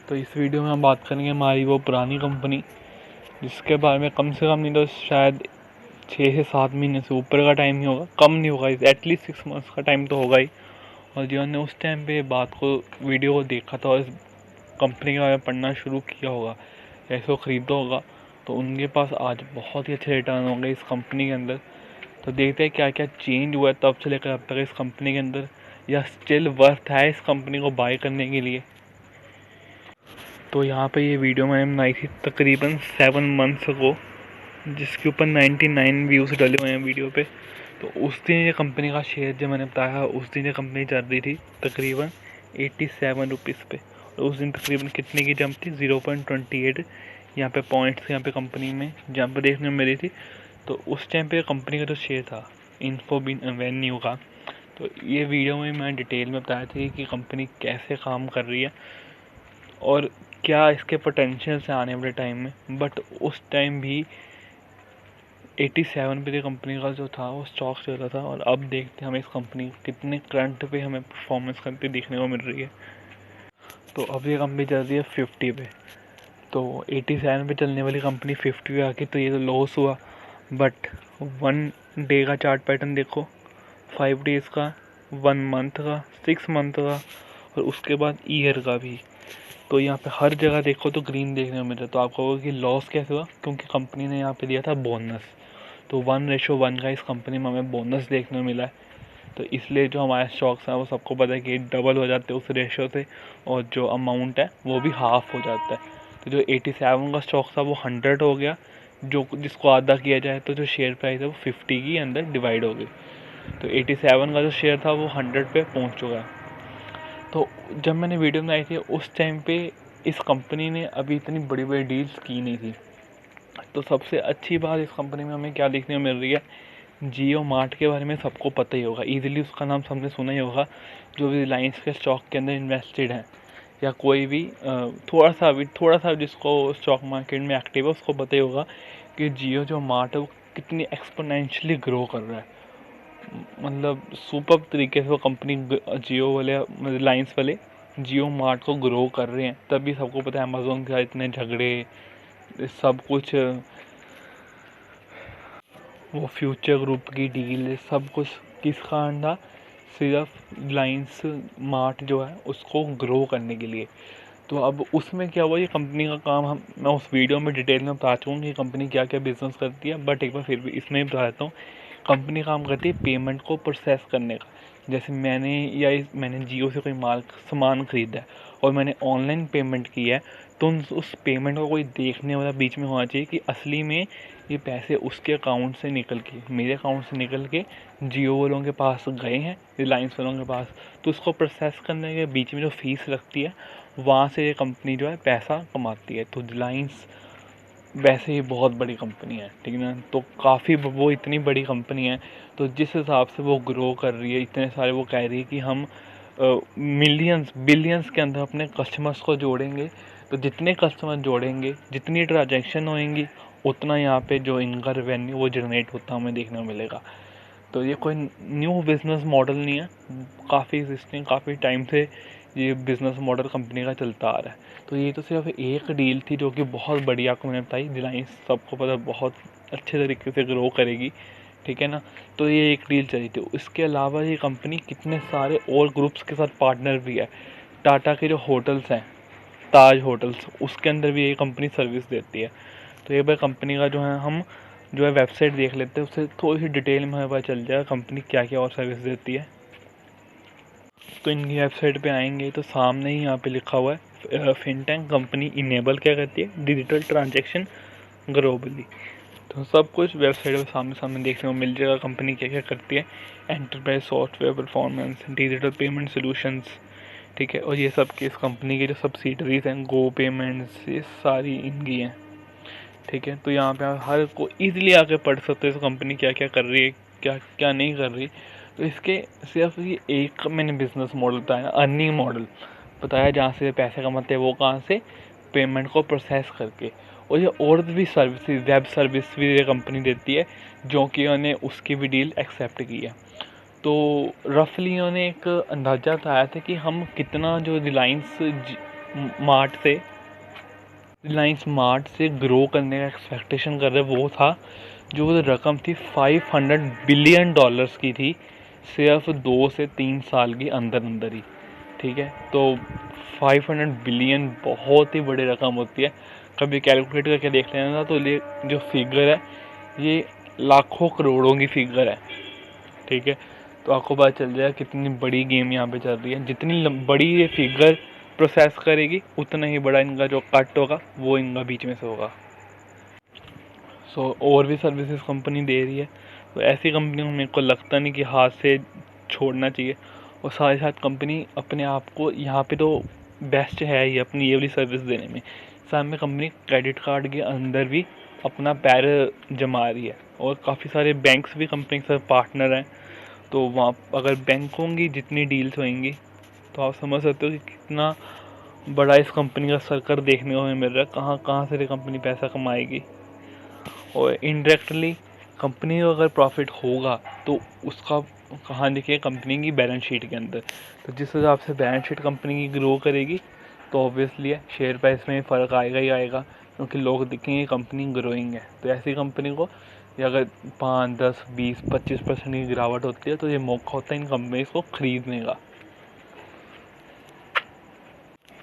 तो इस वीडियो में हम बात करेंगे हमारी वो पुरानी कंपनी जिसके बारे में कम से कम नहीं तो शायद 6 से 7 महीने से ऊपर का टाइम ही होगा, कम नहीं होगा, एटलीस्ट 6 मंथ्स का टाइम तो होगा ही। और जिन्होंने उस टाइम पे बात को वीडियो को देखा था और इस कंपनी के बारे में पढ़ना शुरू किया होगा या इसको ख़रीदा होगा, तो उनके पास आज बहुत ही अच्छे रिटर्न होंगे इस कंपनी के अंदर। तो देखते हैं क्या क्या चेंज हुआ है तब से लेकर अब तक इस कंपनी के अंदर, या स्टिल वर्थ है इस कंपनी को बाय करने के लिए। तो यहाँ पे ये वीडियो मैंने बनाई थी तकरीबन 7 मंथ्स को, जिसके ऊपर 99 व्यूज़ डले हुए हैं वीडियो पे। तो उस दिन ये कंपनी का शेयर जो मैंने बताया, उस दिन ये कंपनी चल रही थी तकरीबन 87 रुपीज़ पे। और उस दिन तकरीबन कितने की जंप थी, 0.28 यहाँ पे पॉइंट्स यहाँ पे कंपनी में जंप देखने में मिली थी। तो उस टाइम पे कंपनी का जो शेयर था इन्फोबिन एवेन्यू का, तो ये वीडियो में मैं डिटेल में बताया था कि कंपनी कैसे काम कर रही है और क्या इसके पोटेंशियल है आने वाले टाइम में। बट उस टाइम भी 87 पे कंपनी का जो था वो स्टॉक चल रहा था, और अब देखते हैं हमें इस कंपनी कितने करंट पे हमें परफॉर्मेंस करते देखने को मिल रही है। तो अब ये कंपनी चल रही है 50 पे। तो 87 पे चलने वाली कंपनी 50 पे आके तो ये तो लॉस हुआ। बट 1 डे का चार्ट पैटर्न देखो, 5 डेज़ का, 1 मंथ का, 6 मंथ का, और उसके बाद ईयर का भी। तो यहाँ पे हर जगह देखो तो ग्रीन देखने को मिल रहा है। तो आप कहोगे कि लॉस कैसे हुआ, क्योंकि कंपनी ने यहाँ पे दिया था बोनस। तो 1:1 का इस कंपनी में हमें बोनस देखने को मिला है। तो इसलिए जो हमारे स्टॉक्स हैं वो सबको पता है कि डबल हो जाते हैं उस रेशो से, और जो अमाउंट है वो भी हाफ हो जाता है। तो जो 87 का स्टॉक था वो 100 हो गया, जो जिसको आधा किया जाए तो जो शेयर प्राइस है वो 50 की अंदर डिवाइड हो गई। तो 87 का जो शेयर था वो 100 पे पहुँच चुका है। तो जब मैंने वीडियो बनाई थी उस टाइम पे इस कंपनी ने अभी इतनी बड़ी बड़ी डील्स की नहीं थी। तो सबसे अच्छी बात इस कंपनी में हमें क्या देखने को मिल रही है, जियो मार्ट के बारे में सबको पता ही होगा, इजीली उसका नाम सबने सुना ही होगा। जो भी रिलायंस के स्टॉक के अंदर इन्वेस्टेड है, या कोई भी थोड़ा सा जिसको स्टॉक मार्केट में एक्टिव है उसको पता ही होगा कि जियो जो मार्ट है वो कितनी एक्सपोनेंशियली ग्रो कर रहा है। मतलब सुपर तरीके से वो कंपनी जियो वाले, रिलायंस वाले जियो मार्ट को ग्रो कर रहे हैं। तभी सबको पता है अमेज़ोन के इतने झगड़े सब कुछ, वो फ्यूचर ग्रुप की डील सब कुछ किस कारण था, सिर्फ रिलायंस मार्ट जो है उसको ग्रो करने के लिए। तो अब उसमें क्या हुआ, ये कंपनी का काम मैं उस वीडियो में डिटेल में बता चुका हूँ कि कंपनी क्या क्या बिजनेस करती है। बट एक बार फिर भी इसमें भी बता देता हूँ, कंपनी काम करती है पेमेंट को प्रोसेस करने का। जैसे मैंने जियो से कोई सामान खरीदा है और मैंने ऑनलाइन पेमेंट की है, तो उस पेमेंट को कोई देखने वाला बीच में होना चाहिए कि असली में ये पैसे उसके अकाउंट से निकल के, मेरे अकाउंट से निकल के जियो वालों के पास गए हैं, रिलायंस वालों के पास। तो उसको प्रोसेस करने के बीच में जो फीस लगती है, वहाँ से ये कंपनी जो है पैसा कमाती है। तो रिलायंस वैसे ही बहुत बड़ी कंपनी है, ठीक है ना। तो काफ़ी वो इतनी बड़ी कंपनी है, तो जिस हिसाब से वो ग्रो कर रही है, इतने सारे वो कह रही है कि हम मिलियंस बिलियंस के अंदर अपने कस्टमर्स को जोड़ेंगे। तो जितने कस्टमर जोड़ेंगे, जितनी ट्रांजैक्शन होएंगी, उतना यहाँ पे जो इनका रेवेन्यू वो जनरेट होता हमें देखने को मिलेगा। तो ये कोई न्यू बिज़नेस मॉडल नहीं है, काफ़ी एग्जिस्टिंग, काफ़ी टाइम से ये बिज़नेस मॉडल कंपनी का चलता आ रहा है। तो ये तो सिर्फ एक डील थी जो कि बहुत बढ़िया, आपको मैंने बताई, रिलायंस सबको पता बहुत अच्छे तरीके से ग्रो करेगी, ठीक है ना। तो ये एक डील चली थी। इसके अलावा ये कंपनी कितने सारे और ग्रुप्स के साथ पार्टनर भी है। टाटा के जो होटल्स हैं, ताज होटल्स, उसके अंदर भी ये कंपनी सर्विस देती है। तो एक बार कंपनी का जो है हम जो है वेबसाइट देख लेते हैं, उससे थोड़ी सी डिटेल में हमें पता चल जाएगा कंपनी क्या क्या और सर्विस देती है। तो इनकी वेबसाइट पे आएंगे तो सामने ही यहाँ पे लिखा हुआ है फिनटेक कंपनी इनेबल क्या करती है, डिजिटल ट्रांजैक्शन ग्लोबली। तो सब कुछ वेबसाइट पे सामने सामने देखने को मिल जाएगा कंपनी क्या क्या करती है। Enterprise software performance, digital payment solutions, ठीक है। और ये सब की इस कंपनी की जो सब्सिडरीज हैं, गो पेमेंट्स, ये सारी इनकी हैं, ठीक है। तो यहाँ पे आप हर को ईजिली आके पढ़ सकते हो इस कंपनी क्या क्या कर रही है, क्या क्या नहीं कर रही। तो इसके सिर्फ ये एक मैंने बिजनेस मॉडल बताया, अर्निंग मॉडल बताया, जहाँ से पैसे कमाते हैं वो कहाँ से, पेमेंट को प्रोसेस करके। और ये और भी सर्विसेज, वेब सर्विस भी ये कंपनी देती है, जो कि उन्होंने उसकी भी डील एक्सेप्ट की है। तो रफली उन्होंने एक अंदाज़ा बताया था कि हम कितना जो रिलायंस रिलायंस मार्ट से ग्रो करने का एक्सपेक्टेशन कर रहे, वो था जो रकम थी $500 बिलियन की थी, सिर्फ 2 से 3 साल के अंदर अंदर ही। ठीक है, तो 500 बिलियन बहुत ही बड़ी रकम होती है। कभी कैलकुलेट करके देख लेना था, तो ये जो फिगर है ये लाखों करोड़ों की फिगर है। ठीक है, तो आपको पता चल जाएगा कितनी बड़ी गेम यहाँ पे चल रही है। जितनी बड़ी ये फिगर प्रोसेस करेगी, उतना ही बड़ा इनका जो कट होगा वो इनका बीच में से होगा। और भी सर्विसेज कंपनी दे रही है, तो ऐसी कंपनी को मेरे को लगता नहीं कि हाथ से छोड़ना चाहिए। और साथ ही साथ कंपनी अपने आप को यहाँ पे तो बेस्ट है ही अपनी ये वाली सर्विस देने में। साथ में कंपनी क्रेडिट कार्ड के अंदर भी अपना पैर जमा रही है, और काफ़ी सारे बैंक्स भी कंपनी के साथ पार्टनर हैं। तो वहाँ अगर बैंकों की जितनी डील्स होंगी, तो आप समझ सकते हो कि कितना बड़ा इस कंपनी का सर्कल देखने को हमें मिल रहा है, कहाँ कहाँ से ये कंपनी पैसा कमाएगी। और इनडायरेक्टली कंपनी को अगर प्रॉफिट होगा तो उसका कहाँ दिखेगा, कंपनी की बैलेंस शीट के अंदर। तो जिस हिसाब से बैलेंस शीट कंपनी की ग्रो करेगी, तो ऑब्वियसली है शेयर प्राइस में फ़र्क आएगा ही आएगा, क्योंकि लोग दिखेंगे कंपनी ग्रोइंग है। तो ऐसी कंपनी को अगर 5, 10, 20, 25% की गिरावट होती है, तो ये मौका होता है इन कंपनीज को खरीदने का।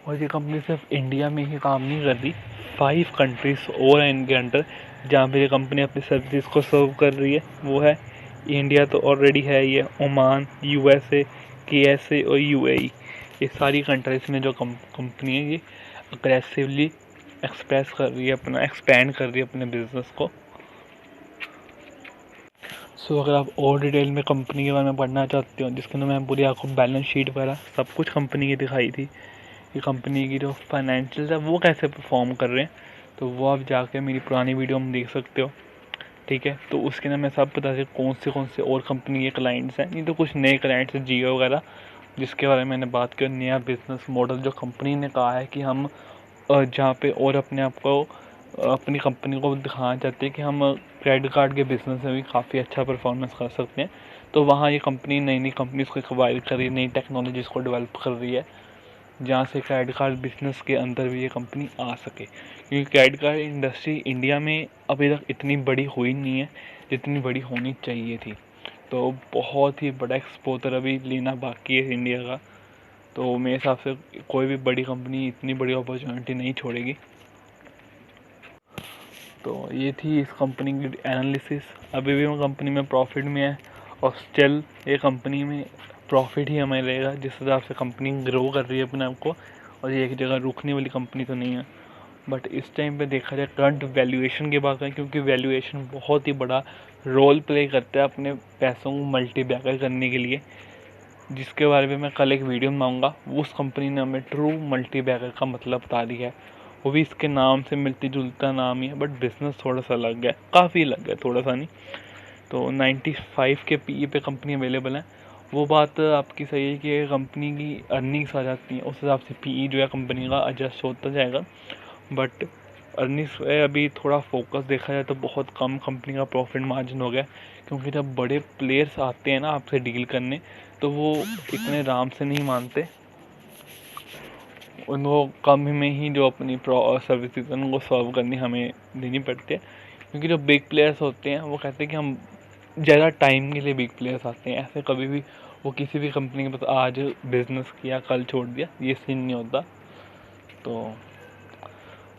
और ये कंपनी सिर्फ इंडिया में ही काम नहीं कर रही, 5 कंट्रीज और हैं इनके अंडर जहाँ पे ये कंपनी अपनी सर्विसेज को सर्व कर रही है। वो है इंडिया तो ऑलरेडी है, ये ओमान, USA, KSA और UAE। ये सारी कंट्रीज में जो कंपनी है ये अग्रेसिवली एक्सपेंड कर रही है अपने बिजनेस को। सो अगर आप और डिटेल में कंपनी के बारे में पढ़ना चाहते हो, जिसके अंदर मैं पूरी आपको बैलेंस शीट वगैरह सब कुछ कंपनी की दिखाई थी, कि कंपनी की जो फाइनेंशियल है वो कैसे परफॉर्म कर रहे हैं, तो वो आप जाके मेरी पुरानी वीडियो में देख सकते हो। ठीक है, तो उसके अंदर मैं सब बता सकता कौन से और कंपनी के क्लाइंट्स हैं। नहीं तो कुछ नए क्लाइंट्स हैं जियो वगैरह, जिसके बारे में मैंने बात की। नया बिजनेस मॉडल जो कंपनी ने कहा है कि हम जहाँ पे और अपने आप को अपनी कंपनी को दिखाना चाहते हैं कि हम क्रेडिट कार्ड के बिज़नेस में भी काफ़ी अच्छा परफॉर्मेंस कर सकते हैं। तो वहाँ ये कंपनी नई नई कंपनीज़ को एक्वायर कर रही है, नई टेक्नोलॉजीज़ को डेवलप कर रही है, जहाँ से क्रेडिट कार्ड बिजनेस के अंदर भी ये कंपनी आ सके। क्योंकि क्रेडिट कार्ड इंडस्ट्री इंडिया में अभी तक इतनी बड़ी हुई नहीं है जितनी बड़ी होनी चाहिए थी। तो बहुत ही बड़ा एक्सपोजर अभी लेना बाकी है इंडिया का। तो मेरे हिसाब से कोई भी बड़ी कंपनी इतनी बड़ी अपॉर्चुनिटी नहीं छोड़ेगी। तो ये थी इस कंपनी की एनालिसिस। अभी भी वो कंपनी में प्रॉफिट में है, और स्टिल ये कंपनी में प्रॉफिट ही हमें रहेगा जिस हिसाब से कंपनी ग्रो कर रही है अपने आप को। और ये एक जगह रुकने वाली कंपनी तो नहीं है। बट इस टाइम पे देखा जाए करंट वैल्यूएशन की बात करें, क्योंकि वैल्यूएशन बहुत ही बड़ा रोल प्ले करता है अपने पैसों को मल्टीबैगर करने के लिए, जिसके बारे में मैं कल एक वीडियो बनाऊंगा। उस कंपनी ने हमें ट्रू मल्टीबैगर का मतलब बता दिया है। वो भी इसके नाम से मिलती जुलता नाम ही है, बट बिजनेस थोड़ा सा अलग है, काफ़ी अलग है, थोड़ा सा नहीं। तो 95 के PE पे कंपनी अवेलेबल है। वो बात आपकी सही है कि कंपनी की अर्निंग्स आ जाती हैं, उस हिसाब से PE जो है कंपनी का एडजस्ट होता जाएगा। बट अर्निंग्स पे अभी थोड़ा फोकस देखा जाए तो बहुत कम कंपनी का प्रॉफिट मार्जिन हो गया, क्योंकि जब बड़े प्लेयर्स आते हैं ना आपसे डील करने, तो वो इतने आराम से नहीं मानते। उनको कम में ही जो अपनी सर्विसेज उनको सर्व करनी हमें देनी पड़ती है, क्योंकि जो बिग प्लेयर्स होते हैं वो कहते हैं कि हम ज़्यादा टाइम के लिए बिग प्लेयर्स आते हैं। ऐसे कभी भी वो किसी भी कंपनी के पास आज बिजनेस किया कल छोड़ दिया, ये सीन नहीं होता। तो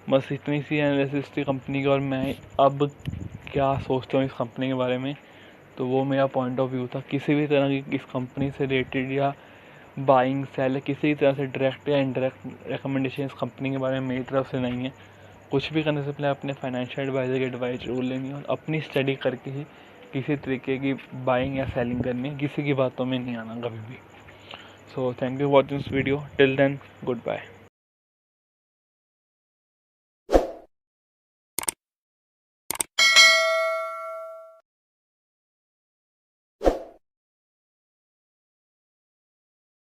बस इतनी सी एनालिसिस थी कंपनी की। और मैं अब क्या सोचता हूँ इस कंपनी के बारे में, तो वो मेरा पॉइंट ऑफ व्यू था। किसी भी तरह की इस कंपनी से रिलेटेड या बाइंग सेल या किसी तरह से डायरेक्ट या इनडायरेक्ट रिकमेंडेशन इस कंपनी के बारे में मेरी तरफ से नहीं है। कुछ भी करने से पहले अपने फाइनेंशियल एडवाइज़र की एडवाइस जरूर लेनी है, और अपनी स्टडी करके ही किसी तरीके की बाइंग या सेलिंग करनी है, किसी की बातों में नहीं आना कभी भी। So thank you for watching this video, till then good bye.